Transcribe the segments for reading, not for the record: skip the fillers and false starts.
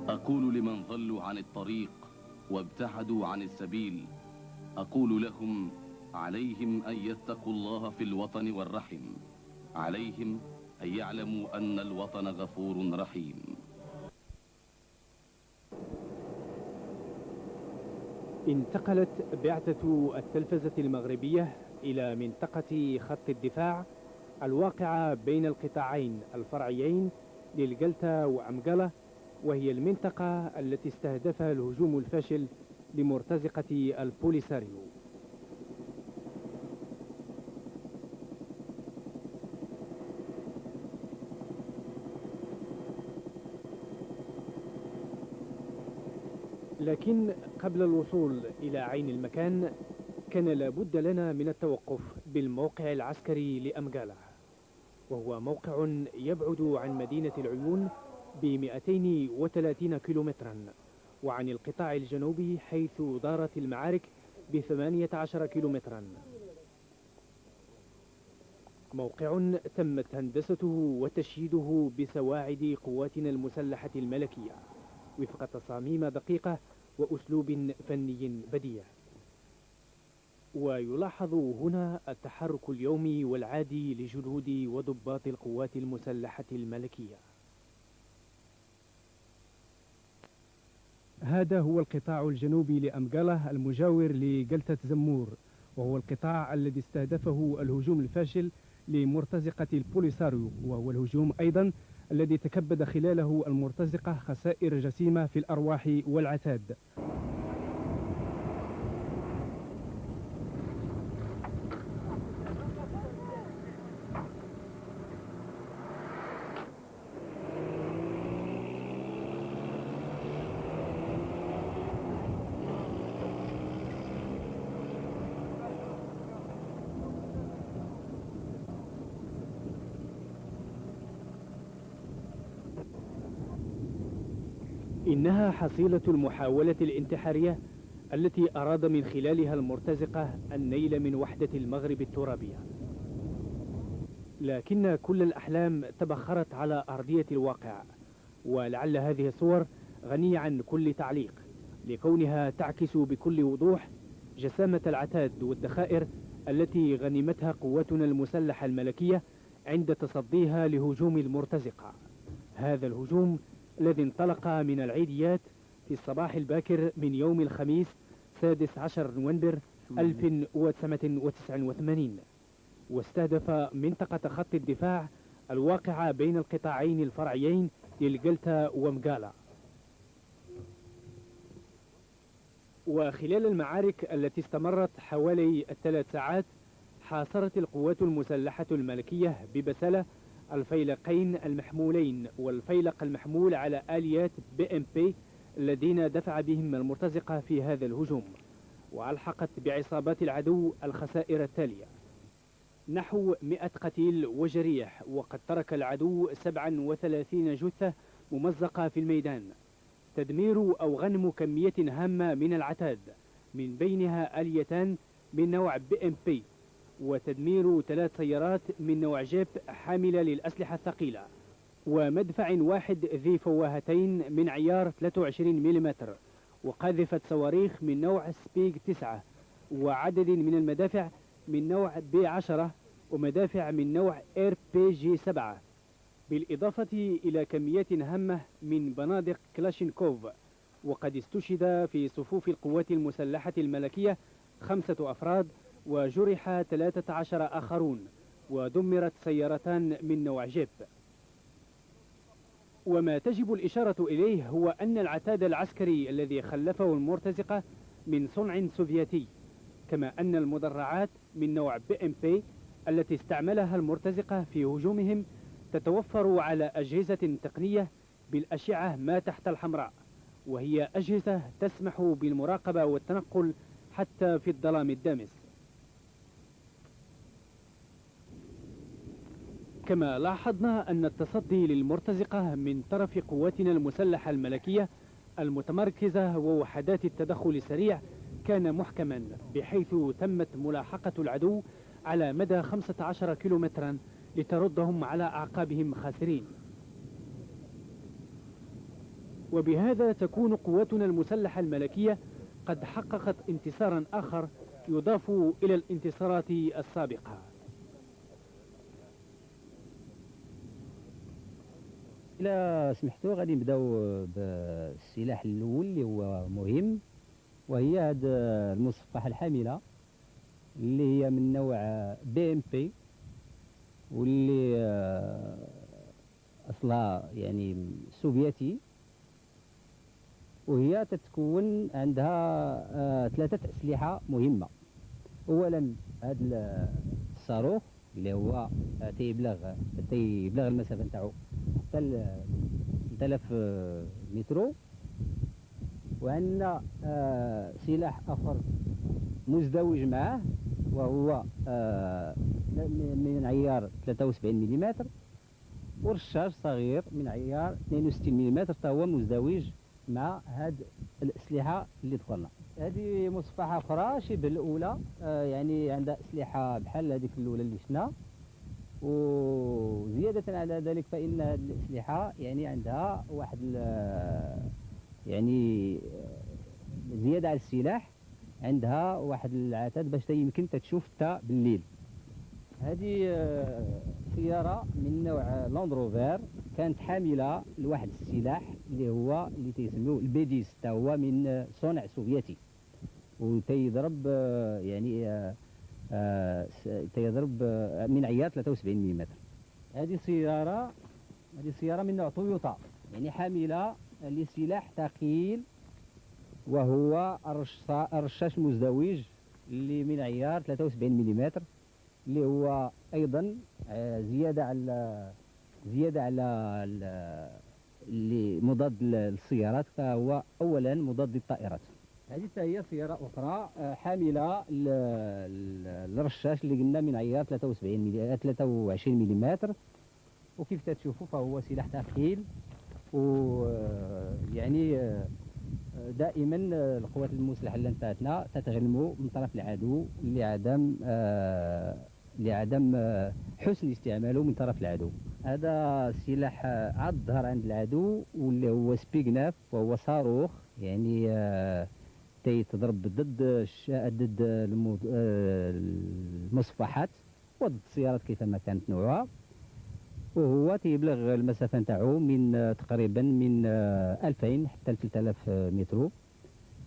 أقول لمن ضلوا عن الطريق وابتعدوا عن السبيل، أقول لهم عليهم أن يتقوا الله في الوطن والرحم، عليهم أن يعلموا أن الوطن غفور رحيم. انتقلت بعثة التلفزة المغربية إلى منطقة خط الدفاع الواقعة بين القطاعين الفرعيين للجلتا وأمجلة، وهي المنطقة التي استهدفها الهجوم الفاشل لمرتزقة البوليساريو. لكن قبل الوصول إلى عين المكان كان لابد لنا من التوقف بالموقع العسكري لأمجالة، وهو موقع يبعد عن مدينة العيون ب230 كيلومترا، وعن القطاع الجنوبي حيث دارت المعارك ب18 كيلومترا. موقع تمت هندسته وتشييده بسواعد قواتنا المسلحة الملكية وفق تصاميم دقيقة وأسلوب فني بديع. ويلاحظ هنا التحرك اليومي والعادي لجنود وضباط القوات المسلحة الملكية. هذا هو القطاع الجنوبي لأمجالة المجاور لجلتة زمور، وهو القطاع الذي استهدفه الهجوم الفاشل لمرتزقة البوليساريو، وهو الهجوم أيضا الذي تكبد خلاله المرتزقة خسائر جسيمة في الأرواح والعتاد. إنها حصيلة المحاولة الانتحارية التي أراد من خلالها المرتزقة النيل من وحدة المغرب الترابية، لكن كل الأحلام تبخرت على أرضية الواقع. ولعل هذه الصور غنية عن كل تعليق، لكونها تعكس بكل وضوح جسامة العتاد والذخائر التي غنمتها قواتنا المسلحة الملكية عند تصديها لهجوم المرتزقة. هذا الهجوم الذي انطلق من العيديات في الصباح الباكر من يوم الخميس 16 نوفمبر 1989، واستهدف منطقة خط الدفاع الواقعة بين القطاعين الفرعيين للجلتا ومجالة. وخلال المعارك التي استمرت حوالي 3 ساعات حاصرت القوات المسلحة الملكية ببسالة الفيلقين المحمولين والفيلق المحمول على آليات BMP الذين دفع بهم المرتزقة في هذا الهجوم، وألحقت بعصابات العدو الخسائر التالية: نحو 100 قتيل وجريح، وقد ترك العدو 37 جثة ممزقة في الميدان. تدمير أو غنم كمية هامة من العتاد، من بينها آليتان من نوع BMP، وتدمير 3 سيارات من نوع جيب حاملة للأسلحة الثقيلة، ومدفع واحد ذي فواهتين من عيار 23 ملم، وقاذفة صواريخ من نوع سبيغ 9، وعدد من المدافع من نوع B10، ومدافع من نوع RPG-7، بالإضافة إلى كميات هامة من بنادق كلاشينكوف. وقد استشهد في صفوف القوات المسلحة الملكية 5 أفراد، وجرح 13 آخرون، ودمرت سيارتان من نوع جيب. وما تجب الإشارة إليه هو أن العتاد العسكري الذي خلفه المرتزقة من صنع سوفيتي، كما أن المدرعات من نوع BMP التي استعملها المرتزقة في هجومهم تتوفر على أجهزة تقنية بالأشعة ما تحت الحمراء، وهي أجهزة تسمح بالمراقبة والتنقل حتى في الظلام الدامس. كما لاحظنا أن التصدي للمرتزقة من طرف قواتنا المسلحة الملكية المتمركزة ووحدات التدخل السريع كان محكما، بحيث تمت ملاحقة العدو على مدى 15 كيلومترا لتردهم على أعقابهم خاسرين. وبهذا تكون قواتنا المسلحة الملكية قد حققت انتصارا آخر يضاف إلى الانتصارات السابقة. إلا سمحتوا غادي نبداو بالسلاح الأول اللي هو مهم، وهي هاد المصفحة الحاملة اللي هي من نوع BMP، واللي أصلها يعني سوفيتي، وهي تتكون عندها ثلاثة أسلحة مهمة. أولا هذا الصاروخ اللي هو تيبلغ المسافة نتاعو حتى 3000 مترو، وعندنا سلاح آخر مزدوج معه وهو من عيار 73 ملم، ورشاش صغير من عيار 62 ملم حتى هو مزدوج مع هاد الأسلحة اللي ذكرنا. هذه مصفحة أخرى شبه الأولى، يعني عندها أسلحة بحال هذيك الأولى اللي شفنا، وزيادة على ذلك فإن هذه الأسلحة يعني عندها واحد يعني زيادة على السلاح، عندها واحد العتاد باش يمكن تشوف حتى بالليل. هذه سيارة من نوع لاندروفير كانت حاملة لواحد السلاح اللي تيسموه البي 10، حتى هو من صنع سوفيتي، وتيضرب يعني تيضرب من عيار 73 ملم. هذه سيارة من نوع تويوتا، يعني حاملة لسلاح ثقيل وهو الرشاش المزدوج اللي من عيار 73 ملم، اللي هو أيضا زيادة على اللي مضاد للسيارات، فهو أولا مضاد للطائرات. هذه هي سيارة أخرى حاملة الرشاش اللي قلنا من عيار 23 ملم، وكيف تشوفوا فهو سلاح ثقيل، ويعني دائما القوات المسلحة اللي نتاعتنا تتغلموا من طرف العدو لعدم حسن استعماله من طرف العدو. هذا سلاح عاد ظهر عند العدو واللي هو سبيغناف، وهو صاروخ يعني تضرب ضد المصفحات وضد السيارات كيفما كانت نوعها، وهو تيبلغ المسافة نتاعو من تقريبا من 2000 حتى 3000 مترو،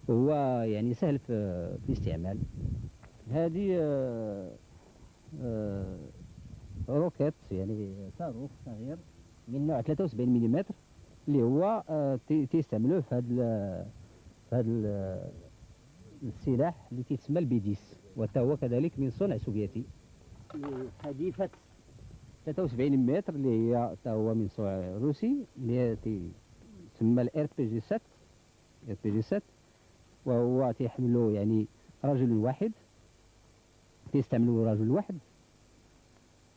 وهو يعني سهل في الاستعمال. هذه روكيت يعني صاروخ صغير من نوع 73 ملم اللي هو تيستعملوه في هذا السلاح اللي تيسمى البي 10، وحتى هو كذلك من صنع سوفيتي. حديثة 73 متر اللي هي حتى هو من صنع روسي، اللي هي تسمى الار بي جي 7، وهو تيحملو يعني رجل واحد، تيستعملوه رجل واحد،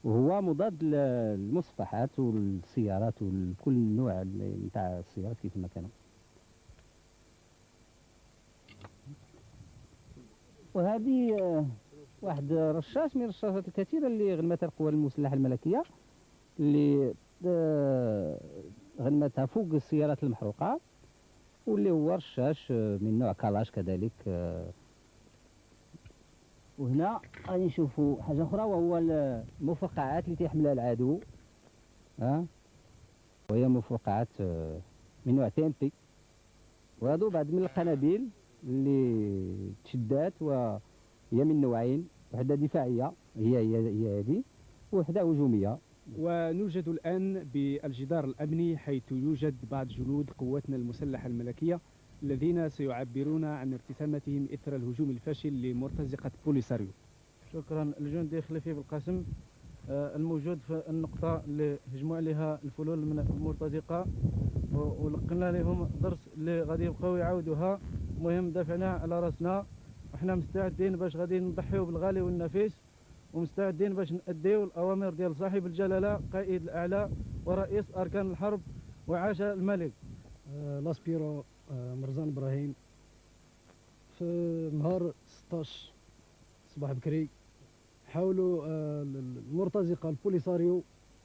وهو مضاد للمصفحات والسيارات وكل نوع نتاع السيارات كيف ما كانوا. وهذه واحد رشاش من الرشاشات الكثيرة اللي غنمتها القوى المسلحة الملكية، اللي غنمتها فوق السيارات المحروقة، واللي هو رشاش من نوع كالاش كذلك. وهنا غادي نشوفوا حاجة أخرى، وهو المفرقعات اللي تيحملها العدو، وهي مفرقعات من نوع TNT، وهذو بعض من القنابل اللي تشدات، وهي من نوعين، وحدة دفاعية هي هذه، وحدة هجومية. ونوجد الآن بالجدار الأمني، حيث يوجد بعض جنود قواتنا المسلحة الملكية الذين سيعبرون عن ارتسامتهم إثر الهجوم الفاشل لمرتزقة بوليساريو. شكرا. الجندي خليفي بالقاسم الموجود في النقطة اللي هجموا عليها الفلول من المرتزقة، ولقنا لهم درس اللي غادي يبقاو يعاودوها. المهم دافعنا على راسنا، وحنا مستعدين باش غادي نضحيو بالغالي والنفيس، ومستعدين باش نأديو الأوامر ديال صاحب الجلالة قائد الأعلى ورئيس أركان الحرب، وعاش الملك. لاسبيرو مرزان إبراهيم. في نهار 16 صباح بكري حاولوا المرتزقة البوليساريو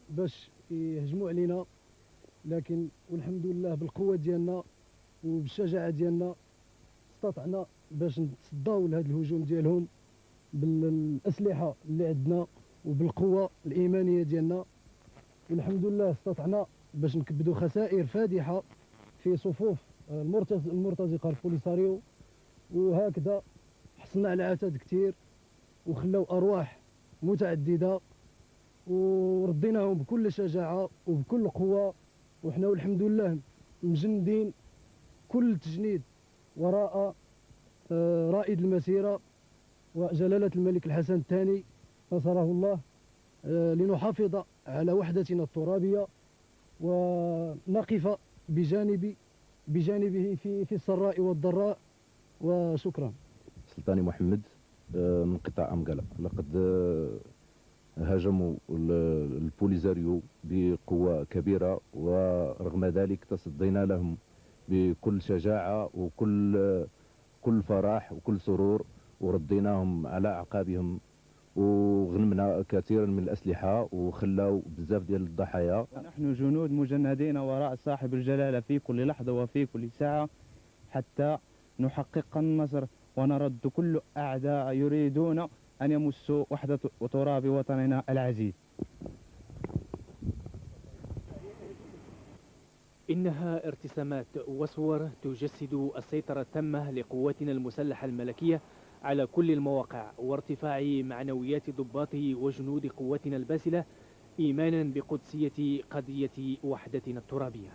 باش يهجموا علينا لكن والحمد لله بالقوة ديالنا وبالشجاعة ديالنا استطعنا باش نتصداو لهذا الهجوم ديالهم بالأسلحة اللي عندنا وبالقوة الإيمانية ديالنا. والحمد لله استطعنا باش نكبدوا خسائر فادحة في صفوف المرتزقة البوليساريو، وهكذا حصلنا على عتاد كثير وخلاو أرواح متعددة ورديناهم بكل شجاعة وبكل قوة. وحنا والحمد لله مجندين كل تجنيد وراء رائد المسيرة وجلالة الملك الحسن الثاني نصره الله، لنحافظ على وحدتنا الترابية ونقف بجانبه في السراء والضراء. وشكرا. سلطاني محمد من قطاع أمقلة. لقد هاجموا البوليزاريو بقوة كبيرة، ورغم ذلك تصدينا لهم بكل شجاعة وكل فرح وكل سرور، ورديناهم على أعقابهم وغنمنا كثيرا من الأسلحة وخلاو بزاف ديال الضحايا. نحن جنود مجندين وراء صاحب الجلالة في كل لحظة وفي كل ساعة حتى نحقق النصر ونرد كل أعداء يريدون أن يمسوا وحدة تراب وطننا العزيز. إنها ارتسامات وصور تجسد السيطرة التامة لقواتنا المسلحة الملكية على كل المواقع، وارتفاع معنويات ضباطه وجنود قواتنا الباسلة إيمانا بقدسية قضية وحدتنا الترابية.